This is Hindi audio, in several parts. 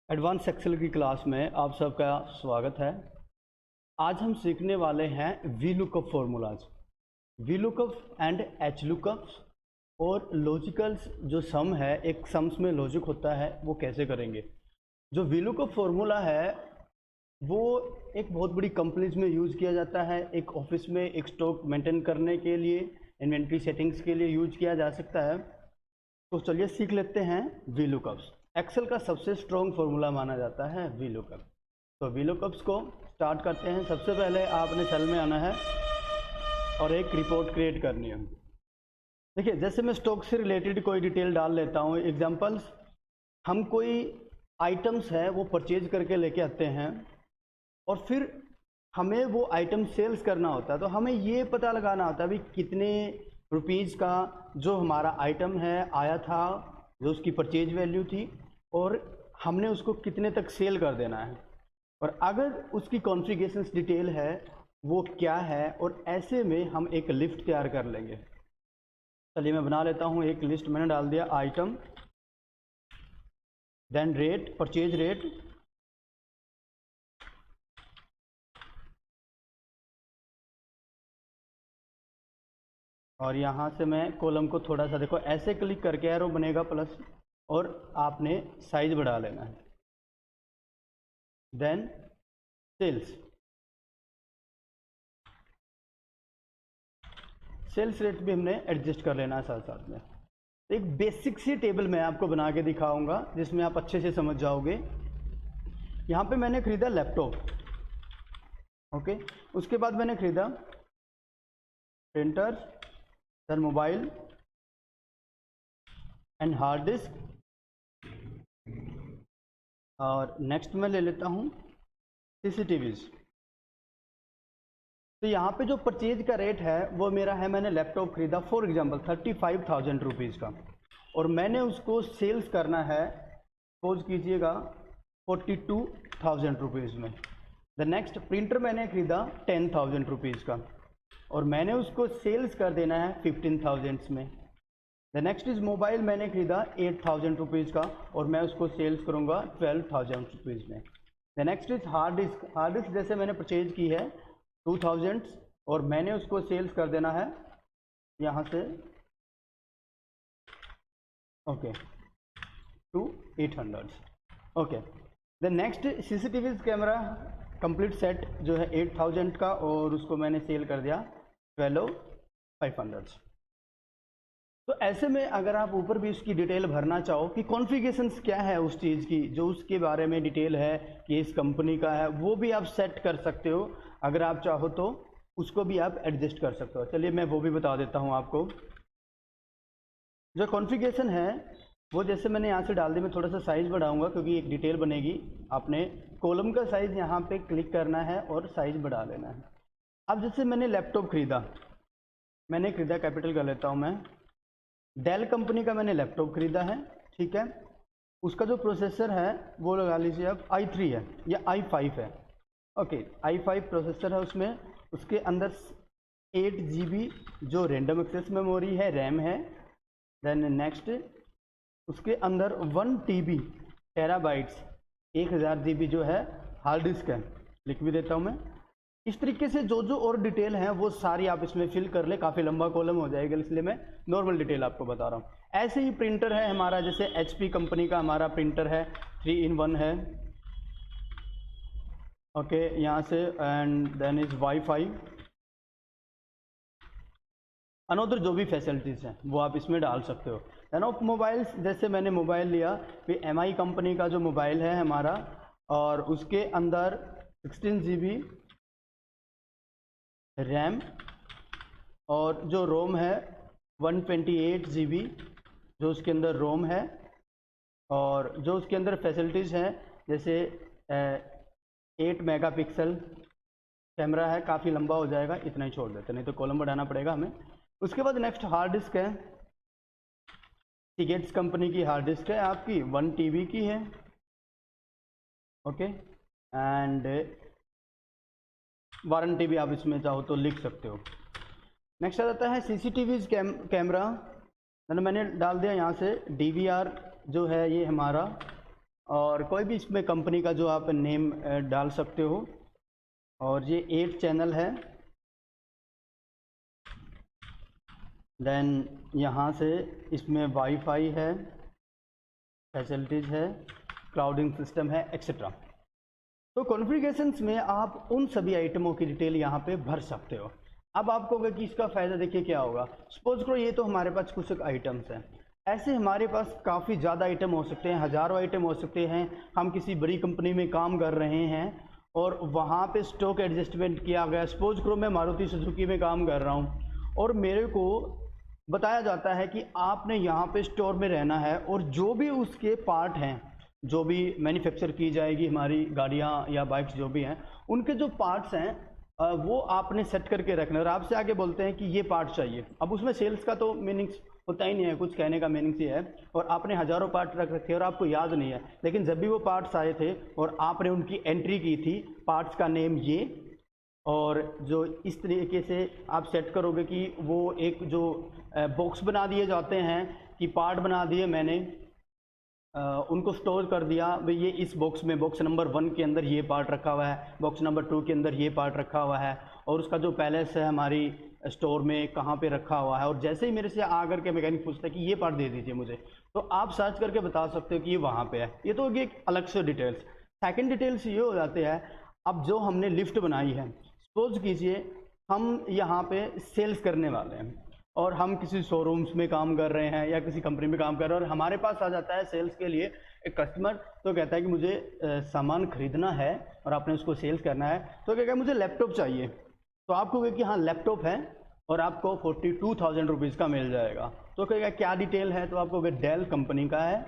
एडवांस एक्सेल की क्लास में आप सबका स्वागत है। आज हम सीखने वाले हैं V lookup formulas, V lookup and H lookups और लॉजिकल्स। जो सम है, एक सम्स में लॉजिक होता है, वो कैसे करेंगे। जो वी लुकअप फॉर्मूला है वो एक बहुत बड़ी कंपनीज में यूज़ किया जाता है। एक ऑफिस में एक स्टॉक मेंटेन करने के लिए, इन्वेंट्री सेटिंग्स के लिए यूज किया जा सकता है। तो चलिए सीख लेते हैं वी लुकअप्स। एक्सेल का सबसे स्ट्रॉन्ग फार्मूला माना जाता है वी लुकअप। तो वी लुकअप्स को स्टार्ट करते हैं। सबसे पहले आपने सेल में आना है और एक रिपोर्ट क्रिएट करनी है। देखिए, जैसे मैं स्टॉक से रिलेटेड कोई डिटेल डाल लेता हूँ। एग्जांपल्स, हम कोई आइटम्स है वो परचेज करके लेके आते हैं और फिर हमें वो आइटम सेल्स करना होता है। तो हमें ये पता लगाना होता है भी कितने रुपीज़ का जो हमारा आइटम है आया था, जो उसकी परचेज वैल्यू थी, और हमने उसको कितने तक सेल कर देना है, और अगर उसकी कॉन्फ़िगरेशंस डिटेल है वो क्या है। और ऐसे में हम एक लिस्ट तैयार कर लेंगे। चलिए मैं बना लेता हूँ एक लिस्ट। मैंने डाल दिया item, then rate, purchase rate, और यहाँ से मैं कॉलम को थोड़ा सा, देखो ऐसे क्लिक करके एरो बनेगा प्लस, और आपने साइज बढ़ा लेना है। देन सेल्स रेट भी हमने एडजस्ट कर लेना है साथ साथ में। तो एक बेसिक सी टेबल मैं आपको बना के दिखाऊंगा जिसमें आप अच्छे से समझ जाओगे। यहाँ पे मैंने खरीदा लैपटॉप, ओके। उसके बाद मैंने खरीदा printer, then mobile and hard disk, और नेक्स्ट मैं ले लेता हूँ सीसीटीवीज। तो यहाँ पे जो परचेज का रेट है वो मेरा है, मैंने लैपटॉप खरीदा फॉर एग्जांपल 35,000 रुपीज़ का, और मैंने उसको सेल्स करना है, सपोज कीजिएगा 42,000 रुपीज़ में। द नेक्स्ट प्रिंटर मैंने खरीदा 10,000 रुपीज़ का, और मैंने उसको सेल्स कर देना है 15,000 में। द नेक्स्ट इज़ मोबाइल, मैंने खरीदा 8,000 रुपीज़ का, और मैं उसको सेल्स करूँगा 12,000 रुपीज़ में। The next is hard disk. Hard disk जैसे मैंने परचेज की है 2,000, और मैंने उसको सेल्स कर देना है यहाँ से, okay, to 800, okay. The next CCTV camera complete set जो है 8,000 का, और उसको मैंने सेल कर दिया 12,500। तो ऐसे में अगर आप ऊपर भी उसकी डिटेल भरना चाहो कि कॉन्फ़िगरेशंस क्या है उस चीज़ की, जो उसके बारे में डिटेल है कि इस कंपनी का है, वो भी आप सेट कर सकते हो। अगर आप चाहो तो उसको भी आप एडजस्ट कर सकते हो। चलिए मैं वो भी बता देता हूँ आपको। जो कॉन्फ़िगरेशन है वो जैसे मैंने यहाँ से डाल दी, मैं थोड़ा सा साइज़ बढ़ाऊँगा क्योंकि एक डिटेल बनेगी। आपने कॉलम का साइज़ यहाँ पे क्लिक करना है और साइज़ बढ़ा लेना है। अब जैसे मैंने लैपटॉप खरीदा, मैंने खरीदा, कैपिटल कर लेता हूँ मैं, डेल कंपनी का मैंने लैपटॉप खरीदा है, ठीक है। उसका जो प्रोसेसर है वो लगा लीजिए आप i3 है या i5 है, ओके। i5 प्रोसेसर है उसमें, उसके अंदर 8 GB जो रैंडम एक्सेस मेमोरी है, रैम है। देन नेक्स्ट उसके अंदर 1 TB टेराबाइट्स 1000 GB जो है हार्ड डिस्क है। लिख भी देता हूँ मैं। इस तरीके से जो जो और डिटेल है वो सारी आप इसमें फिल कर ले, काफ़ी लंबा कॉलम हो जाएगा, इसलिए मैं नॉर्मल डिटेल आपको बता रहा हूँ। ऐसे ही प्रिंटर है हमारा, जैसे HP कंपनी का हमारा प्रिंटर है, 3-in-1 है, ओके, यहाँ से। And then is wifi, another जो भी फैसिलिटीज़ हैं वो आप इसमें डाल सकते हो। देन ऑफ मोबाइल्स, जैसे मैंने मोबाइल लिया, फिर MI कंपनी का जो मोबाइल है हमारा, और उसके अंदर 16 GB रैम, और जो रोम है 128 GB जो उसके अंदर रोम है, और जो उसके अंदर फैसिलिटीज़ हैं जैसे 8 मेगापिक्सल कैमरा है। काफ़ी लंबा हो जाएगा, इतना ही छोड़ देते, नहीं तो कॉलम बढ़ाना पड़ेगा हमें। उसके बाद नेक्स्ट हार्ड डिस्क है, सीगेट्स कंपनी की हार्ड डिस्क है आपकी, 1 TB की है, ओके। एंड वारंटी भी आप इसमें चाहो तो लिख सकते हो। नेक्स्ट आ जाता है CCTV कैमरा। मैंने डाल दिया यहाँ से DVR जो है ये हमारा और कोई भी इसमें कंपनी का जो आप नेम डाल सकते हो। और ये 8 चैनल है। देन यहाँ से इसमें वाईफाई है, फैसिलिटीज़ है, क्लाउडिंग सिस्टम है, एक्सेट्रा। तो कॉन्फ़िगरेशंस में आप उन सभी आइटमों की डिटेल यहाँ पे भर सकते हो। अब आपको होगा कि इसका फ़ायदा देखिए क्या होगा। सपोज करो ये तो हमारे पास कुछ आइटम्स हैं, ऐसे हमारे पास काफ़ी ज़्यादा आइटम हो सकते हैं, हज़ारों आइटम हो सकते हैं। हम किसी बड़ी कंपनी में काम कर रहे हैं और वहाँ पे स्टॉक एडजस्टमेंट किया गया। सपोज करो मैं मारुति सुजुकी में काम कर रहा हूँ और मेरे को बताया जाता है कि आपने यहाँ पे स्टोर में रहना है और जो भी उसके पार्ट हैं, जो भी मैन्युफैक्चर की जाएगी हमारी गाड़ियाँ या बाइक्स जो भी हैं, उनके जो पार्ट्स हैं वो आपने सेट करके रखना है। और आपसे आगे बोलते हैं कि ये पार्ट चाहिए। अब उसमें सेल्स का तो मीनिंग्स होता ही नहीं है, कुछ कहने का मीनिंग्स ये है। और आपने हज़ारों पार्ट रख रखे और आपको याद नहीं है, लेकिन जब भी वो पार्ट्स आए थे और आपने उनकी एंट्री की थी, पार्ट्स का नेम ये, और जो इस तरीके से आप सेट करोगे कि वो एक जो बॉक्स बना दिए जाते हैं कि पार्ट बना दिए मैंने, उनको स्टोर कर दिया भाई ये इस बॉक्स में, बॉक्स नंबर 1 के अंदर ये पार्ट रखा हुआ है, बॉक्स नंबर 2 के अंदर ये पार्ट रखा हुआ है, और उसका जो पैलेस है हमारी स्टोर में कहाँ पे रखा हुआ है। और जैसे ही मेरे से आकर के मैकेनिक पूछता है कि ये पार्ट दे दीजिए मुझे, तो आप सर्च करके बता सकते हो कि ये वहाँ पे है। ये तो होगी एक अलग से डिटेल्स। सेकंड डिटेल्स ये हो जाते हैं, अब जो हमने लिफ्ट बनाई है, सपोज कीजिए हम यहाँ पे सेल्स करने वाले हैं और हम किसी शोरूम्स में काम कर रहे हैं या किसी कंपनी में काम कर रहे हैं और हमारे पास आ जाता है सेल्स के लिए एक कस्टमर, तो कहता है कि मुझे सामान खरीदना है और आपने उसको सेल्स करना है, तो कहता है मुझे लैपटॉप चाहिए। तो आपको कहेगा कि हाँ लैपटॉप है और आपको 42,000 रुपीज़ का मिल जाएगा। तो कहेगा क्या डिटेल है, तो आपको डेल कंपनी का है,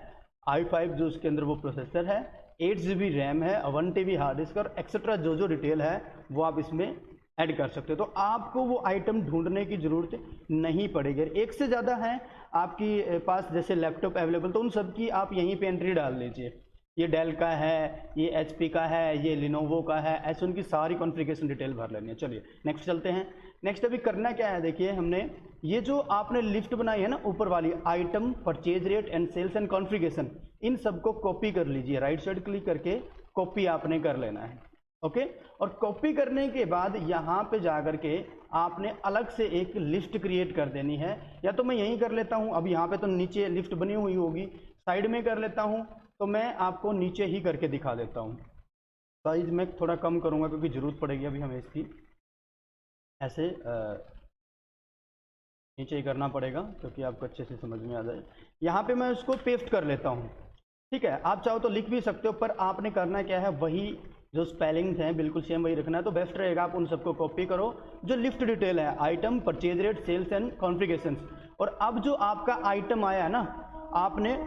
i5 जो उसके अंदर वो प्रोसेसर है, 8 GB रैम है, 1 TB हार्ड डिस्क और एक्सेट्रा जो जो डिटेल है वो आप इसमें ऐड कर सकते हो। तो आपको वो आइटम ढूंढने की ज़रूरत नहीं पड़ेगी। एक से ज़्यादा है आपकी पास जैसे लैपटॉप अवेलेबल, तो उन सब की आप यहीं पे एंट्री डाल लीजिए। ये डेल का है, ये HP का है, ये लिनोवो का है, ऐसे उनकी सारी कॉन्फ़िगरेशन डिटेल भर लेनी है। चलिए नेक्स्ट चलते हैं। नेक्स्ट अभी करना क्या है, देखिए हमने ये जो आपने लिस्ट बनाई है ना ऊपर वाली, item, purchase rate and sales and configuration, इन सबको कॉपी कर लीजिए। राइट साइड क्लिक करके कॉपी आपने कर लेना है। ओके, और कॉपी करने के बाद यहाँ पे जाकर के आपने अलग से एक लिस्ट क्रिएट कर देनी है। या तो मैं यहीं कर लेता हूँ, अब यहाँ पे तो नीचे लिस्ट बनी हुई होगी, साइड में कर लेता हूँ, तो मैं आपको नीचे ही करके दिखा देता हूँ। साइज में थोड़ा कम करूँगा क्योंकि ज़रूरत पड़ेगी अभी हमें इसकी, ऐसे नीचे ही करना पड़ेगा क्योंकि आपको अच्छे से समझ में आ जाए। यहाँ पे मैं उसको पेस्ट कर लेता हूँ। ठीक है, आप चाहो तो लिख भी सकते हो, पर आपने करना क्या है, वही जो स्पेलिंग्स हैं बिल्कुल सेम वही रखना है। तो बेस्ट रहेगा आप उन सबको कॉपी करो। जो लिफ्ट डिटेल है, item, purchase rate, sales and configurations, और अब जो आपका आइटम आया है ना, आपने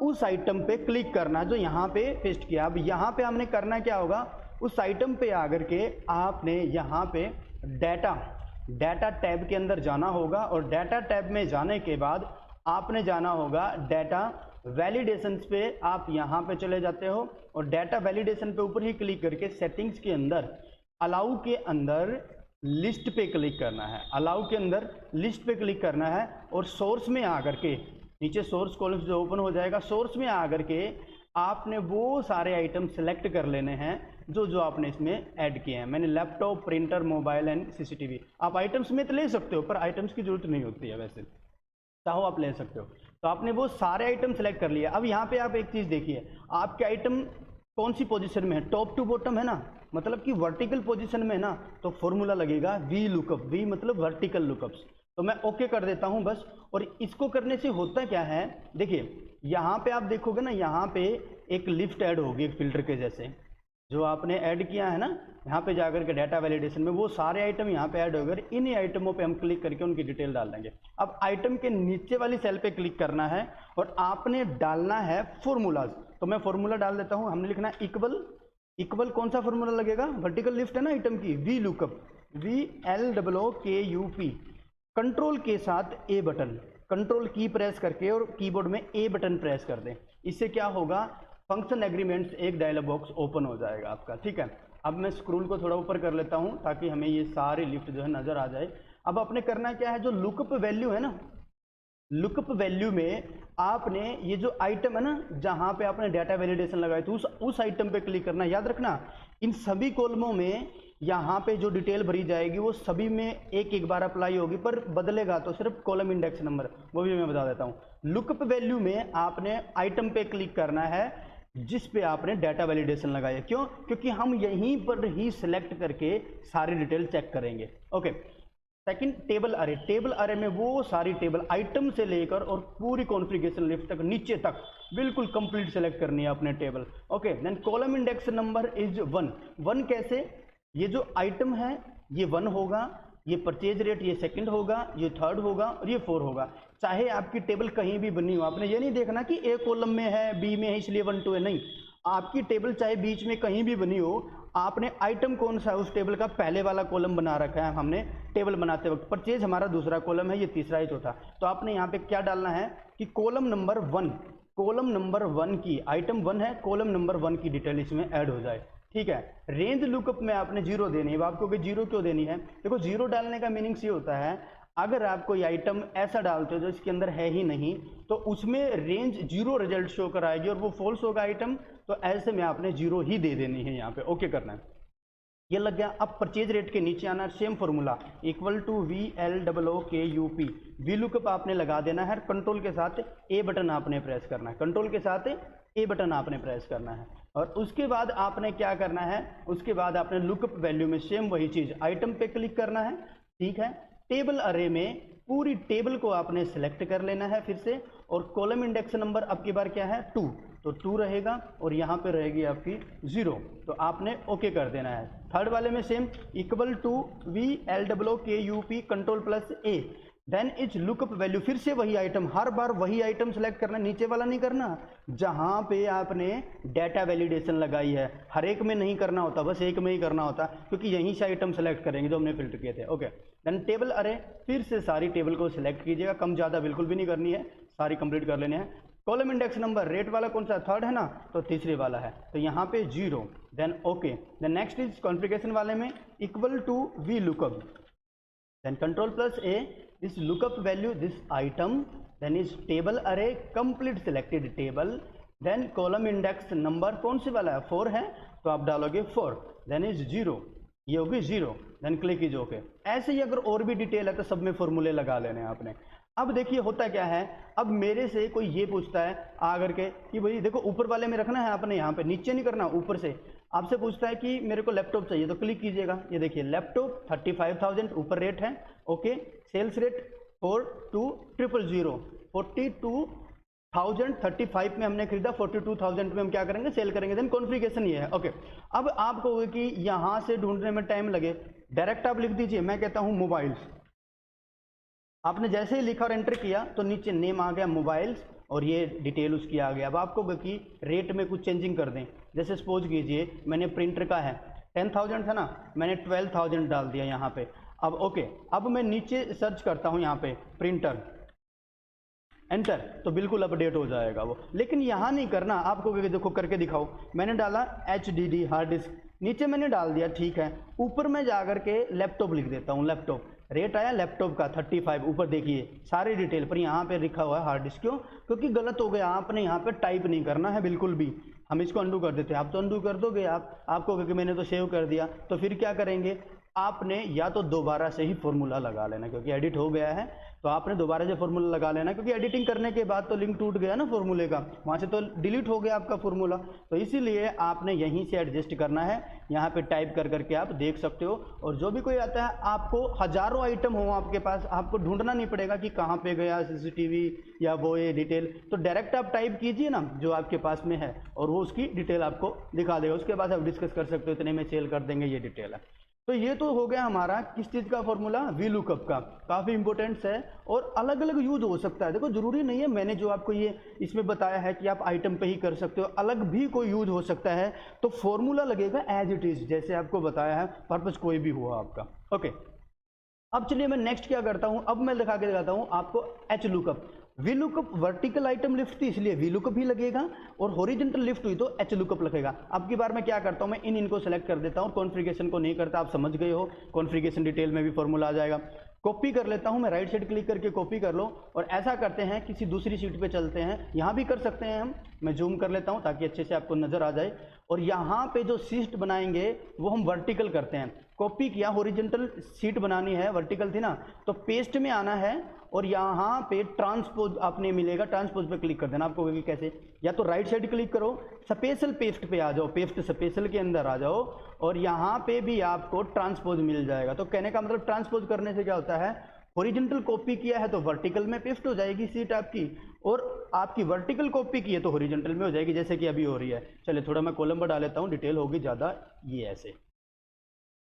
उस आइटम पे क्लिक करना है जो यहाँ पे पेस्ट किया। अब यहाँ पे हमने करना क्या होगा, उस आइटम पे आकर के आपने यहाँ पे डाटा टैब के अंदर जाना होगा, और डाटा टैब में जाने के बाद आपने जाना होगा डाटा वैलिडेशन पे। आप यहाँ पे चले जाते हो और डाटा वैलिडेशन पे ऊपर ही क्लिक करके सेटिंग्स के अंदर अलाउ के अंदर लिस्ट पे क्लिक करना है। अलाउ के अंदर लिस्ट पे क्लिक करना है और सोर्स में आकर के नीचे सोर्स कॉलम जो ओपन हो जाएगा, सोर्स में आकर के आपने वो सारे आइटम सेलेक्ट कर लेने हैं जो जो आपने इसमें ऐड किए हैं। मैंने laptop, printer, mobile and CCTV। आप आइटम्स में तो ले सकते हो, पर आइटम्स की जरूरत नहीं होती है, वैसे चाहो आप ले सकते हो। तो आपने वो सारे आइटम सेलेक्ट कर लिए। अब यहाँ पे आप एक चीज़ देखिए, आपके आइटम कौन सी पोजीशन में है, टॉप टू बॉटम है ना, मतलब कि वर्टिकल पोजीशन में है ना, तो फॉर्मूला लगेगा वी लुकअप। वी मतलब वर्टिकल लुकअप्स। तो मैं ओके कर देता हूँ बस। और इसको करने से होता क्या है, देखिए यहाँ पे आप देखोगे ना, यहाँ पे एक लिस्ट ऐड होगी एक फिल्टर के जैसे, जो आपने ऐड किया है ना, यहाँ पे जाकर के डाटा वैलिडेशन में वो सारे आइटम यहाँ पे ऐड हो गए। इन्हीं आइटमों पे हम क्लिक करके उनकी डिटेल डाल देंगे। अब आइटम के नीचे वाली सेल पे क्लिक करना है और आपने डालना है फॉर्मूलाज। तो मैं फॉर्मूला डाल देता हूँ। हमने लिखना है इक्वल कौन सा फॉर्मूला लगेगा, वर्टिकल लिस्ट है ना आइटम की, वी लुकअप, VLOOKUP, कंट्रोल के साथ ए बटन, कंट्रोल की प्रेस करके और कीबोर्ड में ए बटन प्रेस कर दें। इससे क्या होगा, फंक्शन एग्रीमेंट्स एक डायलॉग बॉक्स ओपन हो जाएगा आपका। ठीक है, अब मैं स्क्रोल को थोड़ा ऊपर कर लेता हूं ताकि हमें ये सारी लिस्ट जो है नजर आ जाए। अब आपने करना क्या है, जो लुकअप वैल्यू है ना, लुकअप वैल्यू में आपने ये जो आइटम है ना जहां पे आपने डाटा वैलिडेशन लगाई थी उस आइटम पे क्लिक करना। याद रखना इन सभी कॉलमों में यहाँ पे जो डिटेल भरी जाएगी वो सभी में एक एक बार अप्लाई होगी, पर बदलेगा तो सिर्फ कॉलम इंडेक्स नंबर, वो भी मैं बता देता हूँ। लुकअप वैल्यू में आपने आइटम पे क्लिक करना है जिस पे आपने डाटा वैलिडेशन लगाया। क्यों? क्योंकि हम यहीं पर ही सिलेक्ट करके सारी डिटेल चेक करेंगे। ओके, सेकंड टेबल अरे। टेबल अरे में वो सारी टेबल आइटम से लेकर और पूरी कॉन्फ़िगरेशन लिस्ट तक नीचे तक बिल्कुल कंप्लीट सेलेक्ट करनी है अपने table. Okay, then column index number is 1 कैसे? ये जो आइटम है ये 1 होगा, ये परचेज रेट ये सेकंड होगा, ये थर्ड होगा और ये 4 होगा। चाहे आपकी टेबल कहीं भी बनी हो, आपने ये नहीं देखना कि ए कॉलम में है बी में है इसलिए 1 2 है, नहीं। आपकी टेबल चाहे बीच में कहीं भी बनी हो, आपने आइटम कौन सा है उस टेबल का पहले वाला कॉलम बना रखा है हमने टेबल बनाते वक्त। परचेज हमारा दूसरा कॉलम है, ये तीसरा है, चौथा। तो आपने यहाँ पे क्या डालना है कि कॉलम नंबर 1 की आइटम 1 है, कॉलम नंबर 1 की डिटेल इसमें ऐड हो जाए। ठीक है। रेंज लुकअप में आपने 0 देनी है। अब आपको 0 क्यों देनी है? देखो 0 डालने का मीनिंग ये होता है अगर आप कोई आइटम ऐसा डालते हो जो इसके अंदर है ही नहीं तो उसमें रेंज 0 रिजल्ट शो कराएगी और वो फॉल्स होगा आइटम, तो ऐसे में आपने 0 ही दे देनी है यहाँ पे। ओके करना है, ये लग गया। अब परचेज रेट के नीचे आना, same formula equal to VLOOKUP। V lookup आपने लगा देना है, कंट्रोल के साथ ए बटन आपने प्रेस करना है, कंट्रोल के साथ ए बटन आपने प्रेस करना है। और उसके बाद आपने क्या करना है, उसके बाद आपने लुकअप वैल्यू में सेम वही चीज आइटम पे क्लिक करना है। ठीक है। टेबल अरे में पूरी टेबल को आपने सेलेक्ट कर लेना है फिर से, और कॉलम इंडेक्स नंबर अब की बार क्या है 2, तो 2 रहेगा और यहाँ पे रहेगी आपकी 0, तो आपने ओके कर देना है। थर्ड वाले में same equal to VLOOKUP control plus A, then is lookup value, फिर से वही आइटम, हर बार वही आइटम सेलेक्ट करना, नीचे वाला नहीं करना जहां पे आपने डाटा वैलिडेशन लगाई है। हर एक में नहीं करना होता, बस एक में ही करना होता, क्योंकि यहीं से आइटम सेलेक्ट करेंगे जो हमने फिल्टर किए थे। ओके, देन टेबल अरे, फिर से सारी टेबल को सिलेक्ट कीजिएगा, कम ज्यादा बिल्कुल भी नहीं करनी है, सारी कंप्लीट कर लेने हैं। कॉलम इंडेक्स नंबर रेट वाला कौन सा, थर्ड है ना, तो तीसरे वाला है, तो यहाँ पे 0, then okay. Then next is configuration वाले में equal to V lookup, then control plus A, this lookup value this item, then is table array complete selected table, then column index number कौन से वाला है 4 है तो आप डालोगे 4, then is 0, ये होगी 0, then click is OK। ऐसे ही अगर और भी डिटेल है तो सब में फॉर्मूले लगा लेने हैं आपने। अब देखिए होता क्या है, अब मेरे से कोई ये पूछता है आकर के कि भाई देखो ऊपर वाले में रखना है आपने, यहाँ पे नीचे नहीं करना, ऊपर से आपसे पूछता है कि मेरे को लैपटॉप चाहिए, तो क्लिक कीजिएगा, ये देखिए लैपटॉप 35,000 ऊपर रेट है। ओके, सेल्स रेट 42,000, 42,035 में हमने खरीदा, 42,000 में हम क्या करेंगे, सेल करेंगे। देन कॉन्फ़िगरेशन ये है। ओके, अब आप कहोगे कि यहाँ से ढूंढने में टाइम लगे, डायरेक्ट आप लिख दीजिए, मैं कहता हूँ मोबाइल्स। आपने जैसे ही लिखा और एंटर किया तो नीचे नेम आ गया मोबाइल्स और ये डिटेल उसकी आ गया। अब आपको कि रेट में कुछ चेंजिंग कर दें, जैसे सपोज कीजिए मैंने प्रिंटर का है 10,000 था ना, मैंने 12,000 डाल दिया यहाँ पे। अब ओके, अब मैं नीचे सर्च करता हूँ यहाँ पे प्रिंटर, एंटर, तो बिल्कुल अपडेट हो जाएगा वो। लेकिन यहाँ नहीं करना, आपको देखो करके दिखाओ, मैंने डाला HDD हार्ड डिस्क, नीचे मैंने डाल दिया, ठीक है। ऊपर मैं जाकर के लैपटॉप लिख देता हूँ, लैपटॉप रेट आया लैपटॉप का 35, ऊपर देखिए सारी डिटेल पर यहाँ पे लिखा हुआ है हार्ड डिस्क। क्यों? क्योंकि गलत हो गया, आपने यहाँ पे टाइप नहीं करना है बिल्कुल भी। हम इसको अंडू कर देते हैं, आप तो अंडू कर दोगे, आपको क्योंकि मैंने तो सेव कर दिया, तो फिर क्या करेंगे, आपने या तो दोबारा से ही फॉर्मूला लगा लेना, क्योंकि एडिट हो गया है तो आपने दोबारा से फॉर्मूला लगा लेना, क्योंकि एडिटिंग करने के बाद तो लिंक टूट गया ना फॉर्मूले का, वहाँ से तो डिलीट हो गया आपका फॉर्मूला, तो इसीलिए आपने यहीं से एडजस्ट करना है। यहाँ पे टाइप कर करके आप देख सकते हो, और जो भी कोई आता है, आपको हजारों आइटम हो आपके पास, आपको ढूंढना नहीं पड़ेगा कि कहाँ पे गया CCTV या वो ये डिटेल, तो डायरेक्ट आप टाइप कीजिए ना जो आपके पास में है और वो उसकी डिटेल आपको दिखा देगा। उसके बाद आप डिस्कस कर सकते हो, इतने में सेल कर देंगे, ये डिटेल है। तो ये तो हो गया हमारा किस चीज का फॉर्मूला, वी लुकअप का, काफी इंपॉर्टेंट है और अलग अलग यूज हो सकता है। देखो जरूरी नहीं है मैंने जो आपको ये इसमें बताया है कि आप आइटम पे ही कर सकते हो, अलग भी कोई यूज हो सकता है, तो फॉर्मूला लगेगा एज इट इज, जैसे आपको बताया है, पर्पस कोई भी हुआ आपका। ओके, अब चलिए मैं नेक्स्ट क्या करता हूं, अब मैं दिखा के दिखाता हूं आपको H lookup. V lookup vertical item lift थी इसलिए वी लुकअप ही लगेगा, और हॉरिजॉन्टल लिफ्ट हुई तो एच लुकअप लगेगा। अब की बार मैं क्या करता हूं, मैं इनको सेलेक्ट कर देता हूं, कॉन्फ़िगरेशन को नहीं करता, आप समझ गए हो, कॉन्फ़िगरेशन डिटेल में भी फॉर्मूला आ जाएगा। कॉपी कर लेता हूं मैं, राइट साइड क्लिक करके कॉपी कर लो। और ऐसा करते हैं किसी दूसरी शीट पे चलते हैं, यहाँ भी कर सकते हैं हम। मैं जूम कर लेता हूं ताकि अच्छे से आपको नजर आ जाए। और यहाँ पे जो शीट बनाएंगे वो हम वर्टिकल करते हैं। कॉपी किया, हॉरिजॉन्टल शीट बनानी है, वर्टिकल थी ना, तो पेस्ट में आना है और यहाँ पे ट्रांसपोज आपने मिलेगा, ट्रांसपोज पे क्लिक कर देना। आपको कहेगी कैसे, या तो राइट साइड क्लिक करो, स्पेशल पेस्ट पे आ जाओ, पेस्ट स्पेशल के अंदर आ जाओ और यहाँ पे भी आपको ट्रांसपोज मिल जाएगा। तो कहने का मतलब ट्रांसपोज करने से क्या होता है, हॉरिजॉन्टल कॉपी किया है तो वर्टिकल में पेस्ट हो जाएगी सीट आपकी, और आपकी वर्टिकल कॉपी की है तो हॉरिजॉन्टल में हो जाएगी, जैसे कि अभी हो रही है। चलिए थोड़ा मैं कॉलम बढ़ा लेता हूँ, डिटेल होगी ज़्यादा, ये ऐसे।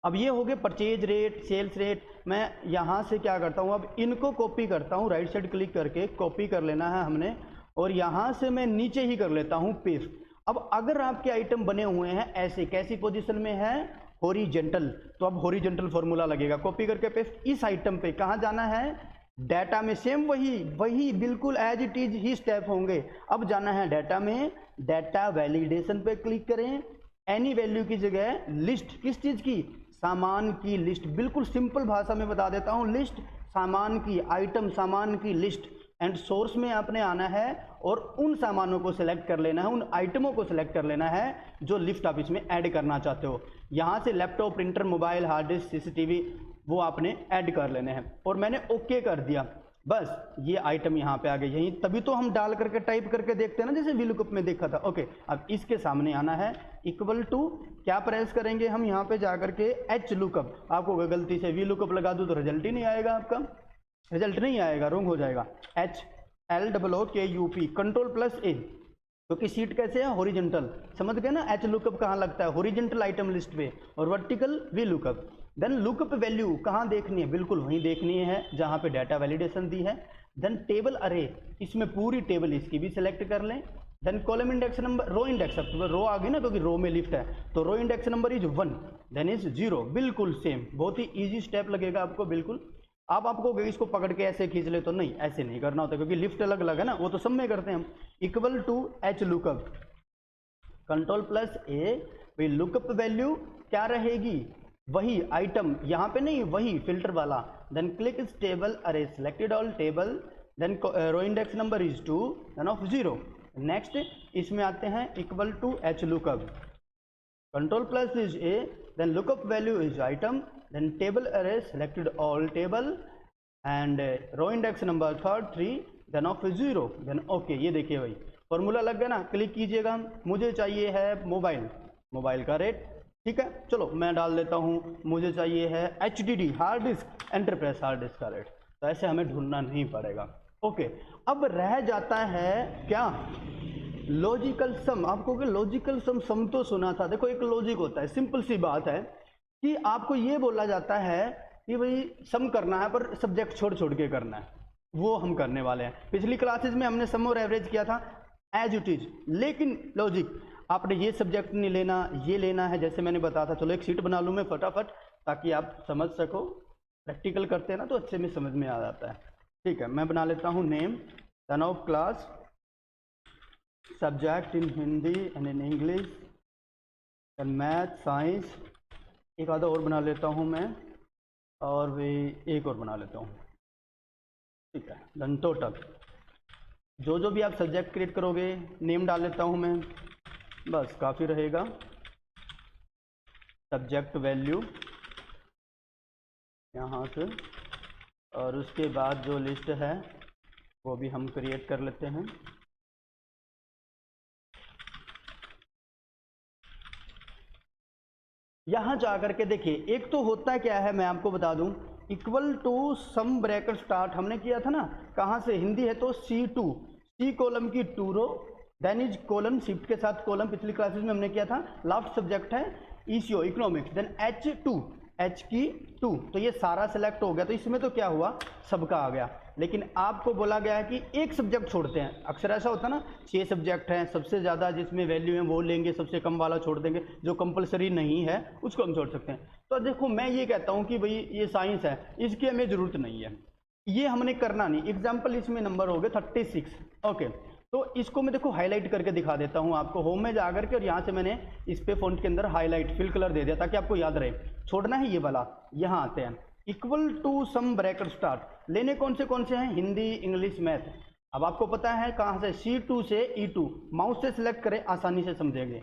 अब ये हो गए परचेज रेट, सेल्स रेट। मैं यहाँ से क्या करता हूँ, अब इनको कॉपी करता हूँ, राइट साइड क्लिक करके कॉपी कर लेना है हमने, और यहाँ से मैं नीचे ही कर लेता हूँ पेस्ट। अब अगर आपके आइटम बने हुए हैं ऐसे, कैसी पोजीशन में है, हॉरिजॉन्टल, तो अब हॉरिजॉन्टल फॉर्मूला लगेगा, कॉपी करके पेस्ट। इस आइटम पे कहाँ जाना है, डाटा में, सेम वही बिल्कुल एज इट इज ही स्टेप होंगे। अब जाना है डाटा में, डाटा वैलिडेशन पे क्लिक करें, एनी वैल्यू की जगह लिस्ट, किस चीज की, सामान की लिस्ट। बिल्कुल सिंपल भाषा में बता देता हूं, लिस्ट सामान की, आइटम सामान की लिस्ट। एंड सोर्स में आपने आना है और उन सामानों को सिलेक्ट कर लेना है, उन आइटमों को सिलेक्ट कर लेना है जो लिस्ट आप इसमें ऐड करना चाहते हो। यहां से laptop, printer, mobile, hard disk, CCTV वो आपने ऐड कर लेने हैं। और मैंने ओके कर दिया, बस ये आइटम यहाँ पे आ गए। यही तभी तो हम डाल करके टाइप करके देखते हैं ना, जैसे VLOOKUP में देखा था। ओके, अब इसके सामने आना है, इक्वल टू क्या प्रेस करेंगे हम यहाँ पे जाकर के, HLOOKUP। आपको गलती से VLOOKUP लगा दूं तो रिजल्ट ही नहीं आएगा, आपका रिजल्ट नहीं आएगा, रॉन्ग हो जाएगा। HLOOKUP, Ctrl+A, क्योंकि सीट कैसे है, हॉरिजॉन्टल, समझ गए ना। HLOOKUP कहाँ लगता है, हॉरिजॉन्टल आइटम लिस्ट पे, और vertical VLOOKUP। Then lookup value कहाँ देखनी है, बिल्कुल वहीं देखनी है जहाँ पे डाटा वैलिडेशन दी है। देन टेबल अरे, इसमें पूरी टेबल इसकी भी सिलेक्ट कर लें। Then column index number, row index, अब तो रो आ गई ना क्योंकि रो में लिफ्ट है, तो row index number is 1, then is 0। बिल्कुल सेम, बहुत ही ईजी स्टेप लगेगा आपको बिल्कुल। आप आपको इसको पकड़ के ऐसे खींच ले तो नहीं, ऐसे नहीं करना होता क्योंकि लिफ्ट अलग अलग है ना, वो तो सब में करते हैं हम। इक्वल टू HLOOKUP, Ctrl+A, भाई लुकअप वैल्यू क्या रहेगी, वही आइटम, यहाँ पे नहीं, वही फिल्टर वाला। देन क्लिक इस table array, selected all table, then row index number is 2, then of 0। Next इसमें आते हैं, equal to HLOOKUP, Ctrl+A, then lookup value is item, then table array, selected all table, and row index number 3, then of 0, then okay. ये देखिए भाई फॉर्मूला लग गया ना, क्लिक कीजिएगा। मुझे चाहिए है मोबाइल, मोबाइल का रेट, ठीक है, चलो मैं डाल देता हूँ, मुझे चाहिए है HDD hard disk, enterprise hard disk का रेट। तो ऐसे हमें ढूंढना नहीं पड़ेगा। ओके, अब रह जाता है क्या, लॉजिकल सम। आपको लॉजिकल सम तो सुना था, देखो एक लॉजिक होता है, सिंपल सी बात है कि आपको ये बोला जाता है कि भाई सम करना है पर सब्जेक्ट छोड़ छोड़ के करना है, वो हम करने वाले हैं। पिछली क्लासेज में हमने सम और एवरेज किया था एज इट इज, लेकिन लॉजिक आपने ये सब्जेक्ट नहीं लेना, ये लेना है, जैसे मैंने बताया था। चलो एक शीट बना लूँ मैं फटाफट ताकि आप समझ सको, प्रैक्टिकल करते हैं ना तो अच्छे में समझ में आ जाता है। ठीक है, मैं बना लेता हूँ name, son of class, subject in Hindi and in English, and math, science, एक आधा और बना लेता हूँ मैं, और भी एक और बना लेता हूँ। ठीक है, डन। टोटल जो भी आप सब्जेक्ट क्रिएट करोगे, नेम डाल लेता हूँ मैं, बस काफ़ी रहेगा। सब्जेक्ट वैल्यू यहाँ से, और उसके बाद जो लिस्ट है वो भी हम क्रिएट कर लेते हैं। यहाँ जा कर के देखिए, एक तो होता क्या है मैं आपको बता दूं, equal to sum bracket start हमने किया था ना, कहाँ से, हिंदी है तो C2, C कॉलम की 2 row, then is column, shift के साथ कॉलम, पिछली क्लासेस में हमने किया था। लास्ट सब्जेक्ट है ECO, economics, then H2, H की 2, तो ये सारा सेलेक्ट हो गया। तो इसमें तो क्या हुआ, सबका आ गया। लेकिन आपको बोला गया है कि एक सब्जेक्ट छोड़ते हैं, अक्सर ऐसा होता है ना, 6 सब्जेक्ट हैं, सबसे ज़्यादा जिसमें वैल्यू है वो लेंगे, सबसे कम वाला छोड़ देंगे, जो कंपलसरी नहीं है उसको हम छोड़ सकते हैं। तो देखो मैं ये कहता हूँ कि भाई ये साइंस है, इसकी हमें ज़रूरत नहीं है, ये हमने करना नहीं। एग्जाम्पल इसमें नंबर हो गए 36, ओके, तो इसको मैं देखो हाईलाइट करके दिखा देता हूँ आपको। होम में जाकर के, और यहाँ से मैंने इस पे फॉन्ट के अंदर हाईलाइट फिल कलर दे दिया ताकि आपको याद रहे। छोड़ना है ये वाला, यहाँ आते हैं, equal to sum bracket start लेने कौन से हैं, हिंदी, इंग्लिश, मैथ। अब आपको पता है कहाँ से, C2 से E2, माउस से सिलेक्ट करें, आसानी से समझेंगे।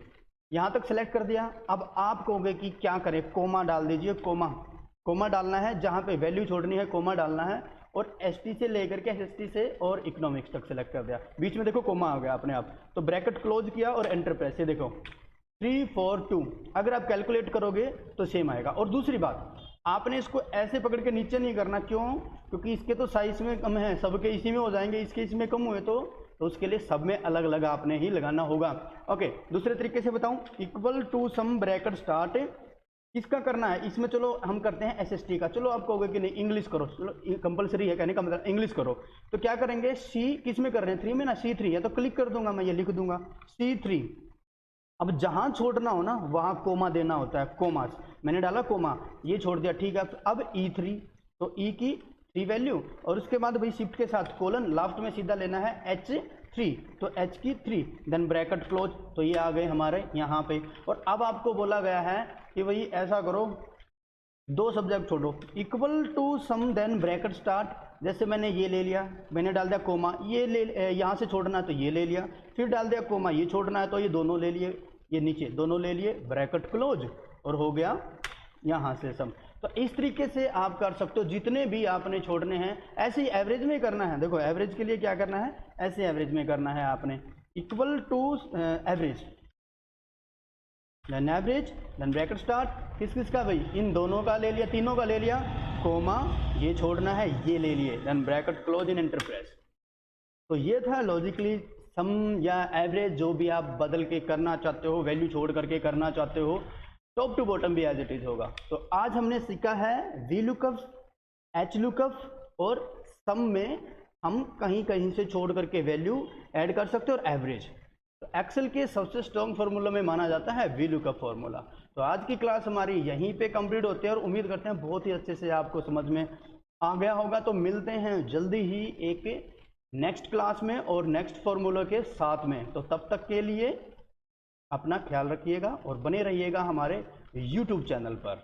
यहाँ तक सिलेक्ट कर दिया। अब आप कहोगे कि क्या करें, कोमा डाल दीजिए, कोमा डालना है, जहाँ पे वैल्यू छोड़नी है कोमा डालना है। और ST से लेकर के SST से और इकोनॉमिक्स तक सिलेक्ट कर दिया, बीच में देखो कोमा आ गया अपने आप, तो ब्रैकेट क्लोज किया और एंटर प्रेस। ये देखो 3 4 2, अगर आप कैलकुलेट करोगे तो सेम आएगा। और दूसरी बात, आपने इसको ऐसे पकड़ के नीचे नहीं करना, क्यों, क्योंकि इसके तो साइज में कम है, सबके इसी में हो जाएंगे, इसके इसमें कम हुए तो उसके लिए सब में अलग अलग आपने ही लगाना होगा। ओके, दूसरे तरीके से बताऊं, equal to sum bracket start किसका करना है, इसमें चलो हम करते हैं SST का। चलो आप कहोगे कि नहीं इंग्लिश करो, चलो कंपलसरी है कहने का मतलब इंग्लिश करो, तो क्या करेंगे, C किस में कर रहे हैं, 3 में ना, C3 है तो क्लिक कर दूंगा मैं, ये लिख दूंगा C3। अब जहां छोड़ना हो ना वहां कोमा देना होता है, कोमास, मैंने डाला कोमा, ये छोड़ दिया, ठीक है। अब E3, तो E की 3 वैल्यू, और उसके बाद भाई शिफ्ट के साथ कोलन, लास्ट में सीधा लेना है H3, तो H की 3, देन ब्रैकेट क्लोज, तो ये आ गए हमारे यहाँ पे। और अब आपको बोला गया है कि भाई ऐसा करो, 2 सब्जेक्ट छोड़ो, equal to sum then bracket start, जैसे मैंने ये ले लिया, मैंने डाल दिया कोमा, ये ले यहाँ से छोड़ना है तो ये ले लिया, फिर डाल दिया कोमा, ये छोड़ना है तो ये दोनों ले लिए, ये नीचे दोनों ले लिए, ब्रैकेट क्लोज, और हो गया यहाँ से सम। तो इस तरीके से आप कर सकते हो, जितने भी आपने छोड़ने हैं ऐसे ही एवरेज में करना है। देखो एवरेज के लिए क्या करना है, ऐसे एवरेज में करना है आपने, equal to average, then average, then bracket start, किस किस का भाई, इन दोनों का ले लिया, तीनों का ले लिया, कोमा, ये छोड़ना है, ये ले लिए, then bracket close in enter press. तो ये था लॉजिकली सम या एवरेज, जो भी आप बदल के करना चाहते हो, वैल्यू छोड़ करके करना चाहते हो, टॉप टू बॉटम भी एज इट इज होगा। तो आज हमने सीखा है VLOOKUP, HLOOKUP, और सम में हम कहीं कहीं से छोड़ करके वैल्यू ऐड कर सकते हो, और एवरेज। तो एक्सेल के सबसे स्ट्रॉन्ग फार्मूला में माना जाता है VLOOKUP फार्मूला। तो आज की क्लास हमारी यहीं पे कंप्लीट होती है, और उम्मीद करते हैं बहुत ही अच्छे से आपको समझ में आ गया होगा। तो मिलते हैं जल्दी ही एक नेक्स्ट क्लास में और नेक्स्ट फार्मूला के साथ में। तो तब तक के लिए अपना ख्याल रखिएगा और बने रहिएगा हमारे YouTube चैनल पर।